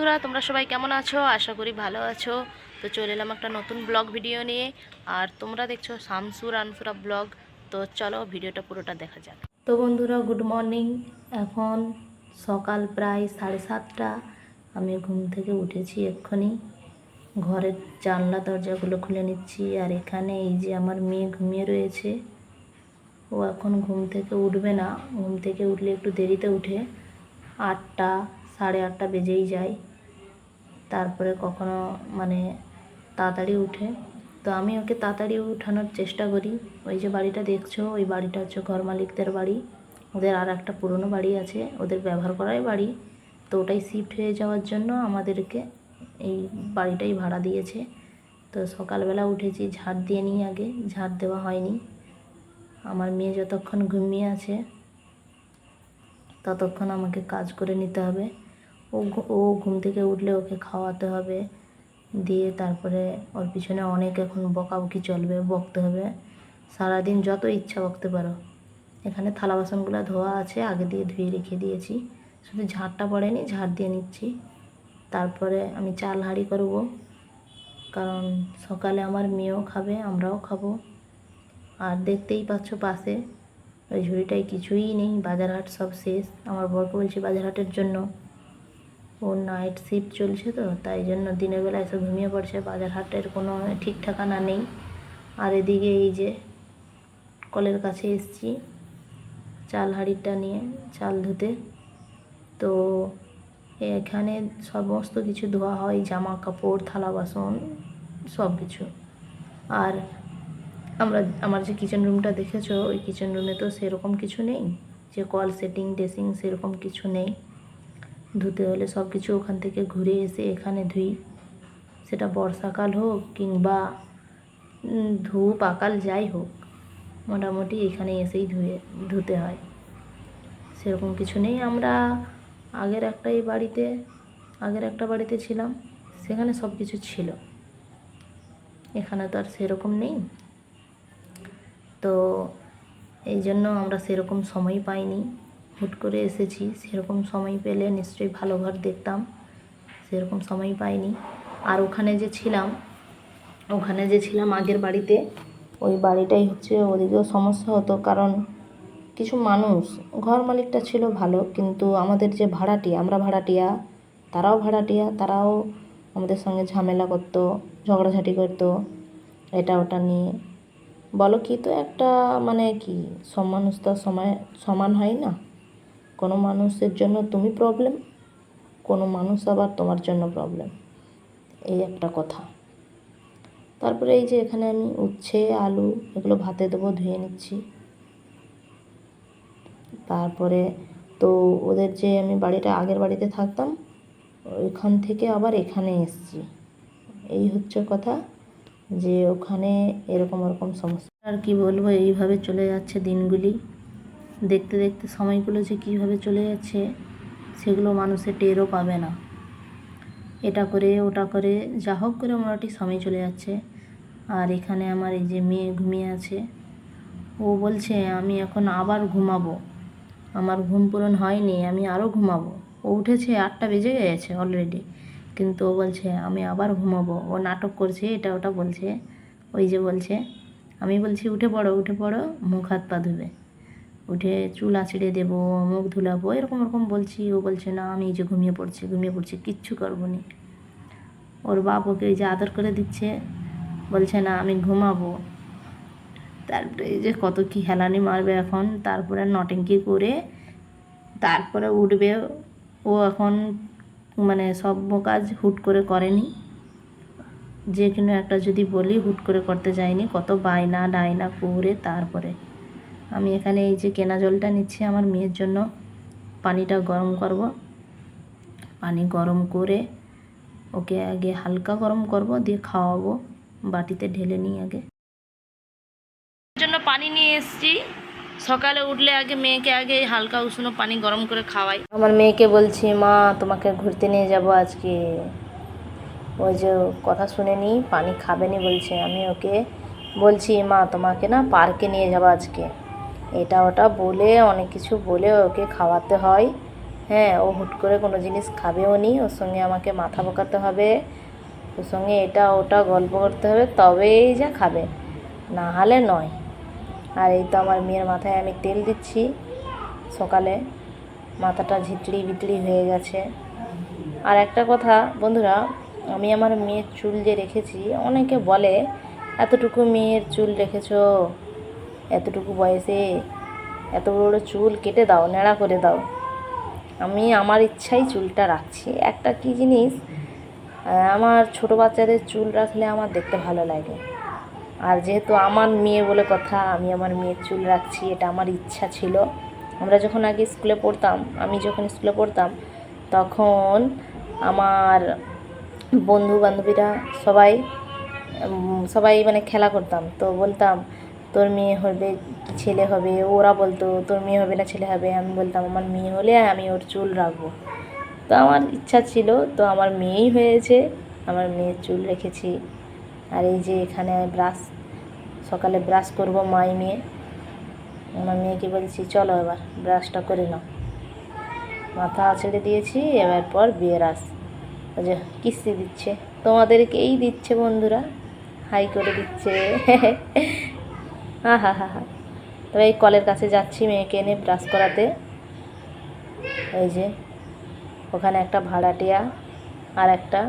বন্ধুরা, তোমরা সবাই কেমন আছো? আশা করি ভালো আছো। তো চলে এলাম একটা নতুন ব্লগ ভিডিও নিয়ে। আর তোমরা দেখছো শামসুর আনসুরা ব্লগ। তো চলো ভিডিওটা পুরোটা দেখা যাক। তো বন্ধুরা, গুড মর্নিং। এখন সকাল প্রায় 7:30। আমি ঘুম থেকে উঠেছি এক্ষুনি। ঘরের জানলা দরজাগুলো খুলে নিচ্ছি। আর এখানে এই যে আমার মেয়ে ঘুমিয়ে রয়েছে। ও এখন ঘুম থেকে উঠবে না। ঘুম থেকে উঠলে একটু দেরিতে উঠে, 8টা 8:30 বেজেই যায়। তারপরে কখনো তাড়াতাড়ি উঠে। তো আমি ওকে তাড়াতাড়ি উঠানোর চেষ্টা করি। ওই যে বাড়িটা দেখছো, ওই বাড়িটা হচ্ছে ঘর মালিকদের বাড়ি। ওদের আর একটা পুরনো বাড়ি আছে, ওদের ব্যবহার করাই বাড়ি। তো ওটাই শিফট হয়ে যাওয়ার জন্য আমাদেরকে এই বাড়িটাই ভাড়া দিয়েছে। তো সকালবেলা উঠেছি, ঝাড় দিয়ে নিই। আগে ঝাড় দেওয়া হয়নি। আমার মেয়ে যতক্ষণ ঘুমিয়ে আছে ততক্ষণ আমাকে কাজ করে নিতে হবে। ও ঘুম থেকে উঠলে ওকে খাওয়াতে হবে, দিয়ে তারপরে ওর পিছনে অনেক এখন বকাবকি চলবে, বকতে হবে। সারাদিন যত ইচ্ছা বকতে পারো। এখানে থালা বাসনগুলো ধোয়া আছে, আগে দিয়ে ধুয়ে রেখে দিয়েছি। শুধু ঝাড়টা পড়েনি, ঝাড় দিয়ে নিচ্ছি। তারপরে আমি চাল হাঁড়ি করব, কারণ সকালে আমার মেয়েও খাবে, আমরাও খাবো। আর দেখতেই পাচ্ছ পাশে ওই ঝুড়িটায় কিছুই নেই, বাজার হাট সব শেষ। আমার বরকে বলছি বাজার হাটের জন্য, ওর নাইট শিফট চলছে, তো তাই জন্য দিনের বেলা এসে ঘুমিয়ে পড়ছে। বাজার হাটের কোনো ঠিক ঠিকানা নেই। আর এদিকে এই যে কলের কাছে এসেছি চাল হাঁড়িটা নিয়ে চাল ধুতে। তো এখানে সমস্ত কিছু ধোয়া হয়, জামা কাপড়, থালা বাসন, সব কিছু। আর আমার যে কিচেন রুমটা দেখেছো, ওই কিচেন রুমে তো সেরকম কিছু নেই, যে কল সেটিং ড্রেসিং সেরকম কিছু নেই। ধুতে হলে সব কিছু ওখান থেকে ঘুরে এসে এখানে ধুই। সেটা বর্ষাকাল হোক কিংবা ধূপ আকাল যাই হোক, মোটামুটি এখানে এসেই ধুতে হয়। সেরকম কিছু নেই। আমরা আগের একটা বাড়িতে ছিলাম, সেখানে সব কিছু ছিল। এখানে তো আর সেরকম নেই। তো এই জন্য আমরা সেরকম সময় পাইনি, হুট করে এসেছি। সেরকম সময় পেলে নিশ্চয়ই ভালো ঘর দেখতাম, সেরকম সময় পাইনি। আর ওখানে যে ছিলাম আগের বাড়িতে, ওই বাড়িটাই হচ্ছে, ওদিকেও সমস্যা হতো। কারণ কিছু মানুষ, ঘর মালিকটা ছিল ভালো, কিন্তু আমাদের যে আমরা ভাড়াটিয়া, তারাও আমাদের সঙ্গে ঝামেলা করতো, ঝগড়াঝাটি করতো এটা ওটা নিয়ে। বলো কি, তো একটা কি, সব মানুষ তো সমান হয় না। কোনো মানুষের জন্য তুমি প্রবলেম, কোনো মানুষ আবার তোমার জন্য প্রবলেম, এই একটা কথা। তারপরে এই যে এখানে আমি উচ্ছে আলু এগুলো ভাতে দেবো, ধুয়ে নিচ্ছি। তারপরে তো ওদের যে আমি আগের বাড়িতে থাকতাম, ওইখান থেকে আবার এখানে এসেছি। এই হচ্ছে কথা, যে ওখানে এরকম সমস্যা। আর কি বলবো, এইভাবে চলে যাচ্ছে দিনগুলি। দেখতে দেখতে সময়গুলো যে কীভাবে চলে যাচ্ছে সেগুলো মানুষের টেরও পাবে না। এটা করে ওটা করে যা হোক করে মোটামুটি সময় চলে যাচ্ছে। আর এখানে আমার এই যে মেয়ে ঘুমিয়ে আছে, ও বলছে আমি এখন আবার ঘুমাবো, আমার ঘুম পূরণ হয়নি, আমি আরও ঘুমাবো। ও উঠেছে, 8টা বেজে গেছে অলরেডি, কিন্তু ও বলছে আমি আবার ঘুমাবো। ও নাটক করছে, এটা ওটা বলছে। ওই যে বলছে, আমি বলছি উঠে পড়ো, মুখ হাত পা ধুবে, উঠে চুল আঁচড়ে দেবো, মুখ ধুলাবো, এরকম বলছি। ও বলছে না, আমি এই যে ঘুমিয়ে পড়ছি, কিচ্ছু করবো নি। ওর বাপ ওকে এই যে আদর করে দিচ্ছে, বলছে না আমি ঘুমাবো। তারপরে এই যে কত কি হেলানি মারবে এখন, তারপরে নটেঙ্কি করে তারপরে উঠবে। ও এখন সব কাজ হুট করে করেনি, যে কোনো একটা যদি বলি হুট করে করতে যায়নি, কত বায়না ডায়না করে। তারপরে আমি এখানে এই যে কেনা জলটা নিচ্ছি আমার মেয়ের জন্য। পানিটা গরম করব, পানি গরম করে ওকে আগে হালকা গরম করব, দিয়ে খাওয়াবো। বাটিতে ঢেলে নিই আগে। জন্য পানি নিয়ে এসেছি। সকালে উঠলে আগে মেয়েকে হালকা উষ্ণ পানি গরম করে খাওয়াই। আমার মেয়েকে বলছি মা তোমাকে ঘুরতে নিয়ে যাব আজকে। ওই যে কথা শুনে নি, পানি খাবে নি বলছে। আমি ওকে বলছি মা তোমাকে না পার্কে নিয়ে যাবো আজকে, এটা ওটা বলে অনেক কিছু বলে ওকে খাওয়াতে হয়। হ্যাঁ, ও হুট করে কোনো জিনিস খাবেও নি, ওর সঙ্গে আমাকে মাথা বকাতে হবে, ওর সঙ্গে এটা ওটা গল্প করতে হবে, তবেই যা খাবে, না হলে নয়। আর এই তো আমার মেয়ের মাথায় আমি তেল দিচ্ছি সকালে, মাথাটা ঝিটড়ি বিটড়ি হয়ে গেছে। আর একটা কথা বন্ধুরা, আমি আমার মেয়ের চুল যে রেখেছি, অনেকে বলে এতটুকু মেয়ের চুল রেখেছো, এতটুকু বয়সে এত বড় বড় চুল কেটে দাও, ন্যাড়া করে দাও। আমি আমার ইচ্ছাই চুলটা রাখছি। একটা কি জিনিস, আমার ছোট বাচ্চাদের চুল রাখলে আমার দেখতে ভালো লাগে। আর যেহেতু আমার মেয়ে বলে কথা, আমি আমার মেয়ের চুল রাখছি, এটা আমার ইচ্ছা ছিল। আমরা যখন আগে স্কুলে পড়তাম, আমি যখন স্কুলে পড়তাম, তখন আমার বন্ধু বান্ধবীরা সবাই সবাই মানে খেলা করতাম, তো বলতাম তোর মেয়ে হবে কি ছেলে হবে, ওরা বলতো তোর মেয়ে হবে না ছেলে হবে, আমি বলতাম আমার মেয়ে হলে আমি ওর চুল রাখবো। তো আমার ইচ্ছা ছিল, তো আমার মেয়েই হয়েছে, আমার মেয়ের চুল রেখেছি। আর এই যে এখানে ব্রাশ, সকালে ব্রাশ করবো মাই মেয়ে, আমার মেয়েকে বলছি চলো এবার ব্রাশটা করে নাও, মাথা ছেড়ে দিয়েছি, এবার পর ব্রাশ। ওই যে কিস্তি দিচ্ছে, তোমাদেরকেই দিচ্ছে বন্ধুরা, হাই করে দিচ্ছে। হা হা হা হা। তবে এই কলের কাছে যাচ্ছি মেয়েকে এনে ব্রাশ করাতে। এই যে ওখানে একটা ভাড়াটিয়া আর একটা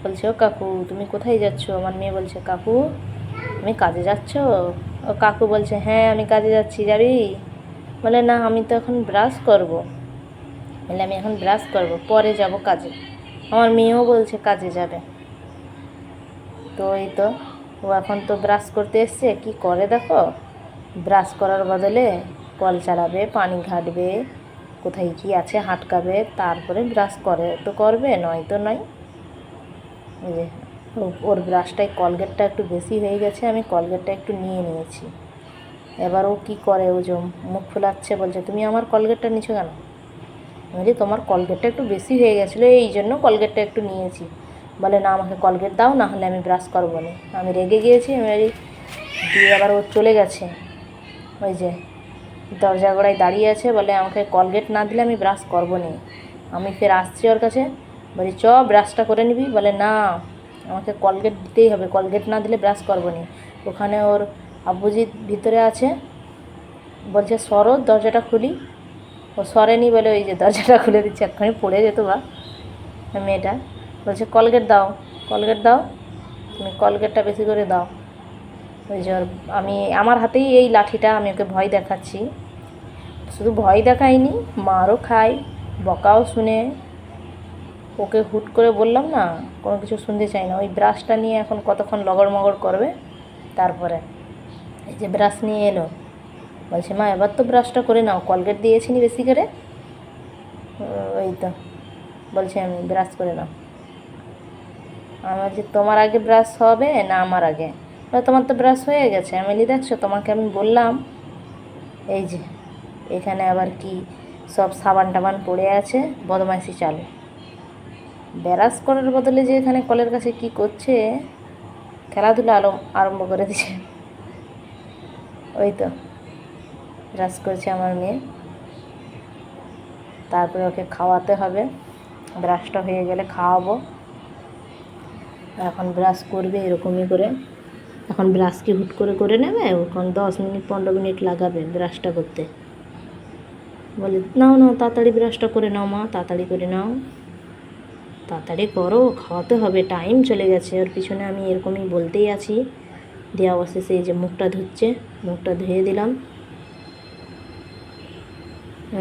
বলছে ও কাকু তুমি কোথায় যাচ্ছ, আমার মেয়ে বলছে কাকু তুমি কাজে যাচ্ছ, ও কাকু বলছে হ্যাঁ আমি কাজে যাচ্ছি, যাবি? বলে না আমি তো এখন ব্রাশ করব। বলে আমি এখন ব্রাশ করব, পরে যাব কাজে। আমার মেয়েও বলছে কাজে যাবে। তো এই তো ও এখন তো ব্রাশ করতে এসছে, কি করে দেখো, ব্রাশ করার বদলে কল চালাবে, পানি ঘাটবে, কোথায় কি আছে হাটকাবে, তারপরে ব্রাশ করে তো করবে, নয় তো নয়। এই যে ওর ব্রাশটায় কলগেটটা একটু বেশি হয়ে গেছে, আমি কলগেটটা একটু নিয়ে নিয়েছি। এবার ও কী করে, ও যে মুখ ফোলাচ্ছে, বলছে তুমি আমার কলগেটটা নিচ্ছ কেন? বলছি তোমার কলগেটটা একটু বেশি হয়ে গেছিলো, এই জন্য কলগেটটা একটু নিয়েছি। বলে না আমাকে কলগেট দাও, না হলে আমি ব্রাশ করবো না। আমি রেগে গিয়েছি, আমি দিয়ে আবার ও চলে গেছে, ওই যে দরজা গোড়ায় দাঁড়িয়ে আছে, বলে আমাকে কলগেট না দিলে আমি ব্রাশ করবো না। আমি ফের আসছি ওর কাছে, বলি চ ব্রাশটা করে নিবি, বলে না আমাকে কলগেট দিতেই হবে, কলগেট না দিলে ব্রাশ করবো না। ওখানে ওর আব্বুজি ভিতরে আছে, বলছে সরো দরজাটা খুলি, ও সরেনি বলে ওই যে দরজাটা খুলে দিচ্ছে, এক্ষুনি পড়ে যেত বা মেয়েটা। বলছে কলগেট দাও, কলগেট দাও, তুমি কলগেটটা বেশি করে দাও। ওই যে আমি আমার হাতেই এই লাঠিটা, আমি ওকে ভয় দেখাচ্ছি। শুধু ভয় দেখাইনি, মারও খাই, বকাও শুনে। ওকে হুট করে বললাম না, কোনো কিছু শুনতে চাই না। ওই ব্রাশটা নিয়ে এখন কতক্ষণ লগড় মগড় করবে, তারপরে এই যে ব্রাশ নিয়ে এলো, বলছে মা এবার তো ব্রাশটা করে নাও, কলগেট দিয়েছি নি বেশি করে। ওই তো বলছে আমি ব্রাশ করে নাও। আমি বলছি তোমার আগে ব্রাশ হবে না আমার আগে? তোমার তো ব্রাশ হয়ে গেছে। আমি বলি দেখছো তোমাকে আমি বললাম। এই যে এখানে আবার কি সব সাবান টাবান পড়ে আছে, বদমাইশি চালু। ব্রাশ করার বদলে যে এখানে কলের কাছে কি করছে, খেলাধুলা আরম্ভ করে দিছে। ওই তো ব্রাশ করছে আমার মেয়ে, তারপরে ওকে খাওয়াতে হবে, ব্রাশটা হয়ে গেলে খাওয়াবো। এখন ব্রাশ করবে এরকমই করে, এখন ব্রাশ কি হুট করে করে নেবে, এখন 10 মিনিট 15 মিনিট লাগাবে ব্রাশটা করতে। বলে নাও নাও তাড়াতাড়ি ব্রাশটা করে নাও মা, তাড়াতাড়ি করে নাও, তাড়াতাড়ি করো, খাওয়াতে হবে, টাইম চলে গেছে। ওর পিছনে আমি এরকমই বলতেই আছি। দিয়ে অবশেষে এই যে মুখটা ধুচ্ছে, মুখটা ধুয়ে দিলাম।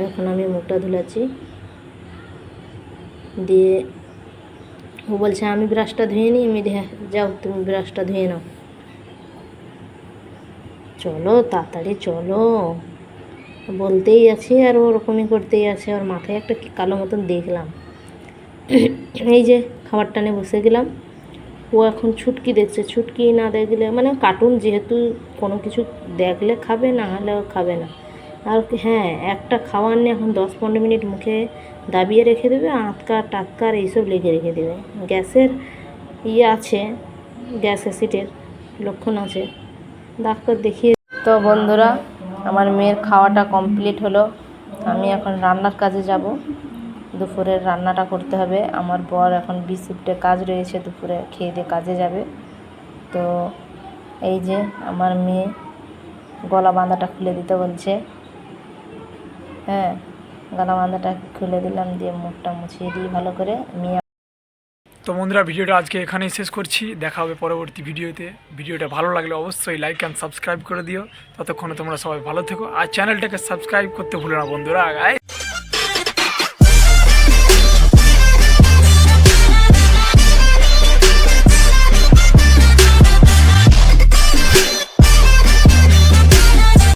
এখন আমি মুখটা ধুলাচ্ছি, দিয়ে ও বলছে আমি ব্রাশটা ধুয়ে নিই। আমি হ্যাঁ যাও তুমি ব্রাশটা ধুয়ে নাও, চলো তাড়াতাড়ি চলো, বলতেই আছে আর ওরকমই করতেই আছে। ওর মাথায় একটা কি কালো মতন দেখলাম। এই যে খাবার টানে বসে গেলাম, ও এখন ছুটকি দেখছে, ছুটকি না দেখলে মানে কার্টুন যেহেতু কোনো কিছু দেখলে খাবে, না হলেও খাবে না। আর হ্যাঁ একটা খাওয়ার নিয়ে এখন 10-15 মিনিট মুখে দাবিয়ে রেখে দেবে, আঁতকার টাক্কার এইসব লেগে রেখে দেবে। গ্যাসের আছে, গ্যাস অ্যাসিডের লক্ষণ আছে, ডাক্তার দেখিয়ে। তো বন্ধুরা আমার মেয়ের খাওয়াটা কমপ্লিট হলো, আমি এখন রান্নার কাজে যাব। দুপুরের রান্নাটা করতে হবে। আমার বর এখন বি শিফটে কাজ রয়েছে, দুপুরে খেয়ে দিয়ে কাজে যাবে। তো এই যে আমার মেয়ে গলা বাঁধাটা খুলে দিতে বলছে। হ্যাঁ, গলা বাঁধাটা খুলে দিলাম, দিয়ে মুখটা মুছিয়ে দিই ভালো করে। মেয়ে তো বন্ধুরা, ভিডিওটা আজকে এখানেই শেষ করছি। দেখা হবে পরবর্তী ভিডিওতে। ভিডিওটা ভালো লাগলে অবশ্যই লাইক অ্যান্ড সাবস্ক্রাইব করে দিও। ততক্ষণে তোমরা সবাই ভালো থেকো, আর চ্যানেলটাকে সাবস্ক্রাইব করতে ভুলো না বন্ধুরা।